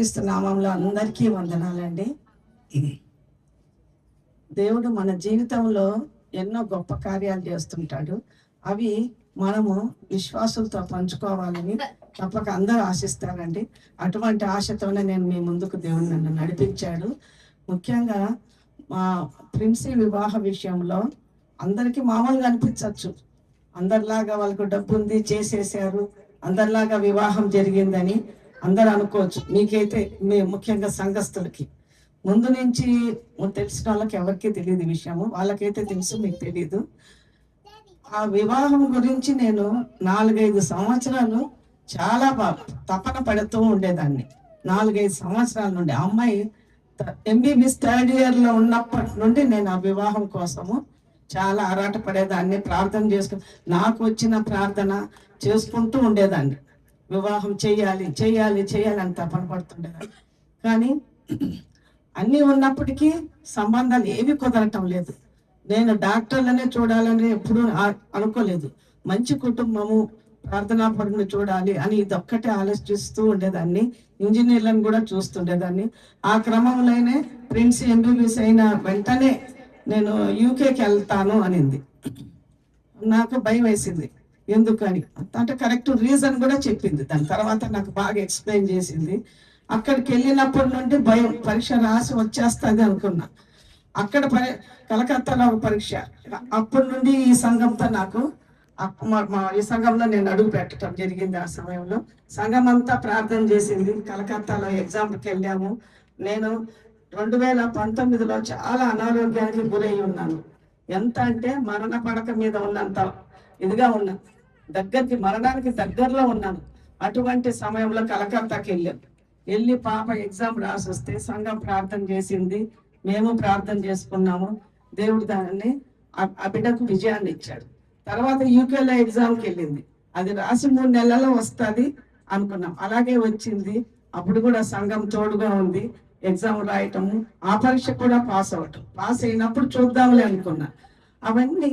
క్రీస్తు నామంలో అందరికీ వందనాలండి. దేవుడు మన జీవితంలో ఎన్నో గొప్ప కార్యాలు చేస్తుంటాడు. అవి మనము విశ్వాసంతో పంచుకోవాలని తప్పక అందరూ ఆశిస్తారండి. అటువంటి ఆశతోనే నేను మీ ముందుకు దేవుడు నన్ను నడిపించాడు. ముఖ్యంగా మా ప్రిన్సీ వివాహ విషయంలో అందరికీ మామూలుగా అనిపించవచ్చు, అందరిలాగా వాళ్ళకు డబ్బు ఉంది చేసేసారు, అందరిలాగా వివాహం జరిగిందని అందరూ అనుకోవచ్చు. మీకైతే ముఖ్యంగా సంఘస్థులకి ముందు నుంచి తెలిసిన వాళ్ళకి ఎవరికీ తెలియదు విషయము, వాళ్ళకైతే తెలుసు, మీకు తెలియదు. ఆ వివాహం గురించి నేను 4-5 సంవత్సరాలు చాలా తపన పడుతూ ఉండేదాన్ని. 4-5 సంవత్సరాల నుండి అమ్మాయి MBBS థర్డ్ ఇయర్లో ఉన్నప్పటి నుండి నేను ఆ వివాహం కోసము చాలా ఆరాట పడేదాన్ని, ప్రార్థన చేసుకుని నాకు వచ్చిన ప్రార్థన చేసుకుంటూ ఉండేదాన్ని. వివాహం చేయాలి చేయాలి చేయాలి అని తపన పడుతుండేదాన్ని. కానీ అన్నీ ఉన్నప్పటికీ సంబంధాలు ఏవి కుదరటం లేదు. నేను డాక్టర్లనే చూడాలని ఎప్పుడూ అనుకోలేదు. మంచి కుటుంబము, ప్రార్థనా పరుని చూడాలి అని ఇదొక్కటే ఆలోచిస్తూ ఉండేదాన్ని. ఇంజనీర్లను కూడా చూస్తుండేదాన్ని. ఆ క్రమంలోనే ప్రిన్స్ MBBS అయిన వెంటనే నేను యూకేకి వెళ్తాను అనింది. నాకు భయం వేసింది, ఎందుకని అంటే కరెక్ట్ రీజన్ కూడా చెప్పింది. దాని తర్వాత నాకు బాగా ఎక్స్ప్లెయిన్ చేసింది. అక్కడికి వెళ్ళినప్పటి నుండి భయం, పరీక్ష రాసి వచ్చేస్తుంది అనుకున్నా. అక్కడ కలకత్తాలో పరీక్ష. అప్పటి నుండి ఈ సంఘంతో నాకు ఈ సంఘంలో నేను అడుగు పెట్టడం జరిగింది. ఆ సమయంలో సంఘం అంతా ప్రార్థన చేసింది. కలకత్తాలో ఎగ్జామ్కి వెళ్ళాము. నేను 2019లో చాలా అనారోగ్యానికి గురై ఉన్నాను. ఎంత అంటే మరణ పడక మీద ఉన్నంత ఇదిగా ఉన్నాను, మరణానికి దగ్గరలో ఉన్నాను. అటువంటి సమయంలో కలకత్తాకి వెళ్ళి పాప ఎగ్జామ్ రాసి వస్తే సంఘం ప్రార్థన చేసింది, మేము ప్రార్థన చేసుకున్నాము. దేవుడు దానిని ఆ బిడ్డకు విజయాన్ని ఇచ్చాడు. తర్వాత యూకేలో ఎగ్జామ్కి వెళ్ళింది. అది రాసి 3 నెలల్లో వస్తుంది అనుకున్నాం, అలాగే వచ్చింది. అప్పుడు కూడా సంఘం తోడుగా ఉంది. ఎగ్జామ్ రాయటము, ఆ పరీక్ష కూడా పాస్ అయినప్పుడు చూద్దాంలే అనుకున్నా. అవన్నీ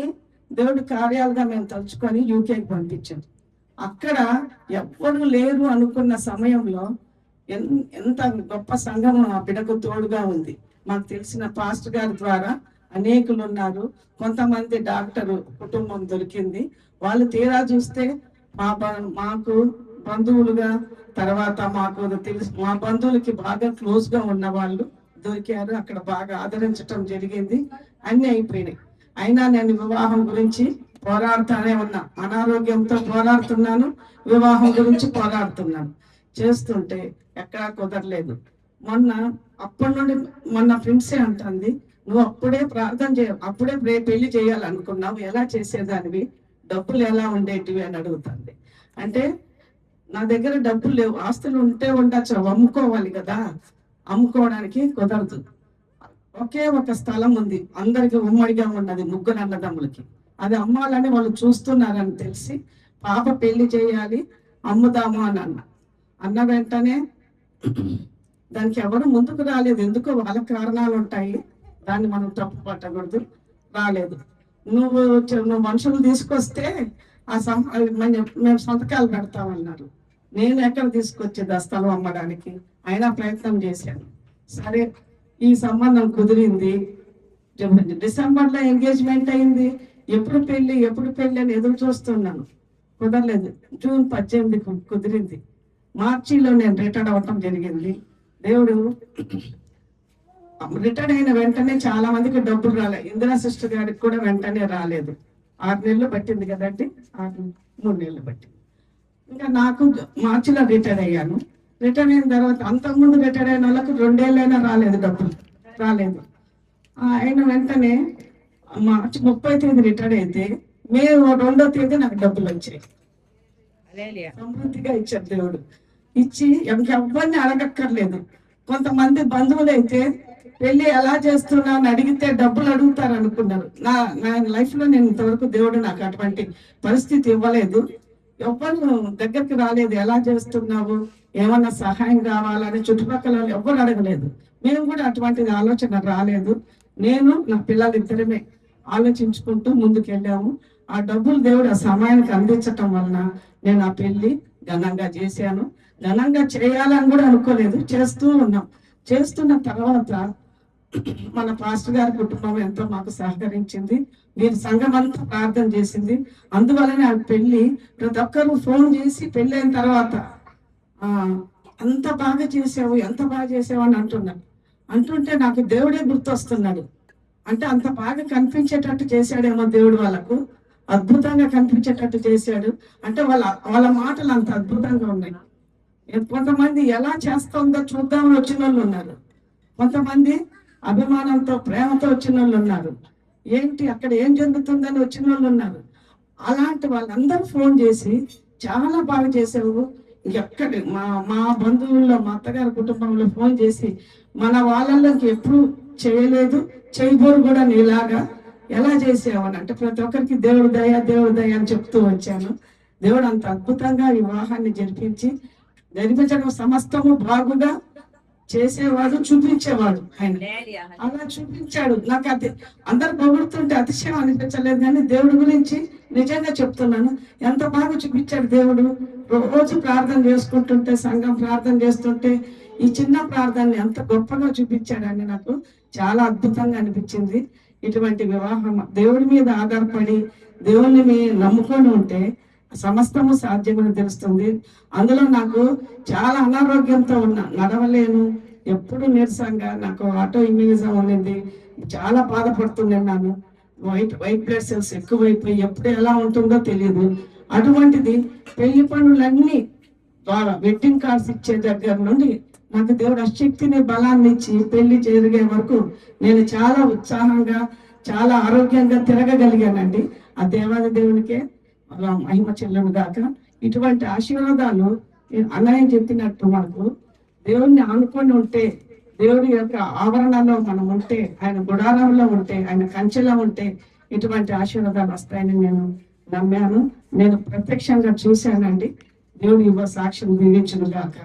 దేవుడి కార్యాలుగా మేము తలుచుకొని యూకేకి పంపించాం. అక్కడ ఎవ్వరు లేరు అనుకున్న సమయంలో ఎంత గొప్ప సంఘం ఆ బిడ్డకు తోడుగా ఉంది. మాకు తెలిసిన పాస్టర్ గారి ద్వారా అనేకులు ఉన్నారు. కొంతమంది డాక్టర్ కుటుంబం దొరికింది. వాళ్ళు తీరా చూస్తే మాకు బంధువులుగా, తర్వాత మాకు తెలుసు మా బంధువులకి బాగా క్లోజ్గా ఉన్న వాళ్ళు దొరికారు. అక్కడ బాగా ఆదరించటం జరిగింది. అన్నీ అయిపోయినాయి. అయినా నేను వివాహం గురించి పోరాడుతూనే ఉన్నా. అనారోగ్యంతో పోరాడుతున్నాను, వివాహం గురించి పోరాడుతున్నాను. చేస్తుంటే ఎక్కడా కుదరలేదు. అప్పటి నుండి మొన్న ఫ్రెండ్సే అంటుంది, నువ్వు అప్పుడే ప్రార్థన అప్పుడే పెళ్లి చేయాలనుకున్నావు, ఎలా చేసేదానివి, డబ్బులు ఎలా ఉండేటివి అని అడుగుతుంది. అంటే నా దగ్గర డబ్బులు లేవు, ఆస్తులు ఉంటే ఉండొచ్చు, అమ్ముకోవాలి కదా, అమ్ముకోవడానికి కుదరదు. ఒకే ఒక స్థలం ఉంది, అందరికి ఉమ్మడిగా ఉన్నది, 3 అన్నదమ్ములకి. అది అమ్మాలని వాళ్ళు చూస్తున్నారని తెలిసి పాప పెళ్లి చేయాలి, అమ్ముదాము అని అన్న వెంటనే దానికి ఎవరు ముందుకు రాలేదు. ఎందుకో వాళ్ళ కారణాలు ఉంటాయి, దాన్ని మనం తప్పు పట్టకూడదు. రాలేదు. నువ్వు మనుషులు తీసుకొస్తే మేము సంతకాలు పెడతామన్నారు. నేను ఎక్కడ తీసుకొచ్చేది ఆ స్థలం అమ్మడానికి? అయినా ప్రయత్నం చేశాను. సరే, ఈ సంబంధం కుదిరింది. డిసెంబర్లో ఎంగేజ్మెంట్ అయింది. ఎప్పుడు పెళ్లి అని ఎదురు చూస్తున్నాను, కుదరలేదు. జూన్ 18 కుదిరింది. మార్చిలో నేను రిటైర్డ్ అవ్వటం జరిగింది. దేవుడు రిటైర్డ్ అయిన వెంటనే చాలా మందికి డబ్బులు రాలేదు. ఇందిరా సిస్టర్ గారికి కూడా వెంటనే రాలేదు. 6 నెలలు పట్టింది కదండి, 3 నెలలు పట్టింది. ఇంకా నాకు మార్చిలో రిటైర్ అయ్యాను. రిటైర్ అయిన తర్వాత అంతకుముందు రిటైర్ అయిన వాళ్ళకు 2 ఏళ్ళైనా రాలేదు, డబ్బులు రాలేదు. అయిన వెంటనే మార్చి 30వ తేదీ రిటైర్ అయితే మే 2వ తేదీ నాకు డబ్బులు వచ్చాయి. సమృద్ధిగా ఇచ్చారు దేవుడు. ఇచ్చి ఎవరిని అడగక్కర్లేదు. కొంతమంది బంధువులు అయితే పెళ్లి ఎలా చేస్తున్నా అని అడిగితే డబ్బులు అడుగుతారు అనుకున్నారు. నా లైఫ్లో నేను ఇంతవరకు దేవుడు నాకు అటువంటి పరిస్థితి ఇవ్వలేదు. ఎవ్వరు దగ్గరికి రాలేదు. ఎలా చేస్తున్నావు, ఏమన్నా సహాయం కావాలని చుట్టుపక్కల ఎవ్వరు అడగలేదు. మేము కూడా అటువంటిది ఆలోచన రాలేదు. నేను నా పిల్లలిద్దరమే ఆలోచించుకుంటూ ముందుకు వెళ్ళాము. ఆ డబ్బులు దేవుడు ఆ సమయానికి అందించటం వలన నేను ఆ పెళ్లి ఘనంగా చేశాను. ఘనంగా చేయాలని కూడా అనుకోలేదు, చేస్తూ ఉన్నాం. చేస్తున్న తర్వాత మన పాస్టర్ గారి కుటుంబం ఎంతో మాకు సహకరించింది. మీరు సంఘం అంతా ప్రార్థన చేసింది. అందువలనే ఆ పెళ్లి ప్రతి ఒక్కరు ఫోన్ చేసి పెళ్ళి అయిన తర్వాత అంత బాగా చేసావు, ఎంత బాగా చేసావు అని అంటున్నాడు. అంటుంటే నాకు దేవుడే గుర్తొస్తున్నాడు. అంటే అంత బాగా కనిపించేటట్టు చేశాడేమో దేవుడు, వాళ్ళకు అద్భుతంగా కనిపించేటట్టు చేశాడు. అంటే వాళ్ళ మాటలు అంత అద్భుతంగా ఉన్నాయి. కొంతమంది ఎలా చేస్తుందో చూద్దామని వచ్చిన వాళ్ళు ఉన్నారు, కొంతమంది అభిమానంతో ప్రేమతో వచ్చిన వాళ్ళు ఉన్నారు, ఏంటి అక్కడ ఏం జరుగుతుందని వచ్చిన వాళ్ళు ఉన్నారు. అలాంటి వాళ్ళందరూ ఫోన్ చేసి చాలా బాగా చేసావు, ఎక్కడ మా బంధువుల్లో మా అత్తగారి కుటుంబంలో ఫోన్ చేసి మన వాళ్ళకి ఎప్పుడు చేయలేదు, చేయబోరు కూడా నీలాగా ఎలా చేసావు అని. అంటే ప్రతి ఒక్కరికి దేవుడు దయ దేవుడు దయ అని చెప్తూ వచ్చాను. దేవుడు అంత అద్భుతంగా వివాహాన్ని జరిపించడం సమస్తము బాగుగా చేసేవాడు, చూపించేవాడు ఆయన. అలా చూపించాడు. నాకు అది అందరు పొగుడుతుంటే అతిశయం అనిపించలేదు, కానీ దేవుడి గురించి నిజంగా చెప్తున్నాను, ఎంత బాగా చూపించాడు దేవుడు. రోజు ప్రార్థన చేసుకుంటుంటే, సంఘం ప్రార్థన చేస్తుంటే ఈ చిన్న ప్రార్థనని ఎంత గొప్పగా చూపించాడని నాకు చాలా అద్భుతంగా అనిపించింది. ఇటువంటి వివాహం దేవుడి మీద ఆధారపడి దేవుడిని నమ్ముకొని ఉంటే సమస్తము సాధ్యమని తెలుస్తుంది. అందులో నాకు చాలా అనారోగ్యంతో ఉన్నా, నడవలేను, ఎప్పుడు నీరసంగా, నాకు ఆటో ఇమ్యూనిజం ఉన్నింది, చాలా బాధపడుతున్నాను. వైట్ బ్లడ్ సెల్స్ ఎక్కువైపోయి ఎప్పుడు ఎలా ఉంటుందో తెలియదు. అటువంటిది పెళ్లి పనులన్నీ వెడ్డింగ్ కార్డ్స్ ఇచ్చే దగ్గర నుండి నాకు దేవుడు శక్తిని బలాన్ని ఇచ్చి పెళ్లి జరిగే వరకు నేను చాలా ఉత్సాహంగా చాలా ఆరోగ్యంగా తిరగగలిగానండి. ఆ దేవాది దేవునికే మహిమ చెల్లును గాక. ఇటువంటి ఆశీర్వాదాలు అన్నయ్య చెప్పినట్టు మనకు దేవుణ్ణి ఆనుకొని ఉంటే, దేవుడి యొక్క ఆవరణలో మనం ఉంటే, ఆయన గుడారంలో ఉంటే, ఆయన కంచెలో ఉంటే ఇటువంటి ఆశీర్వాదాలు వస్తాయని నేను నమ్మాను. నేను ప్రత్యక్షంగా చూశానండి. దేవుడు ఇవ్వ సాక్ష్యం దీవించును గాక.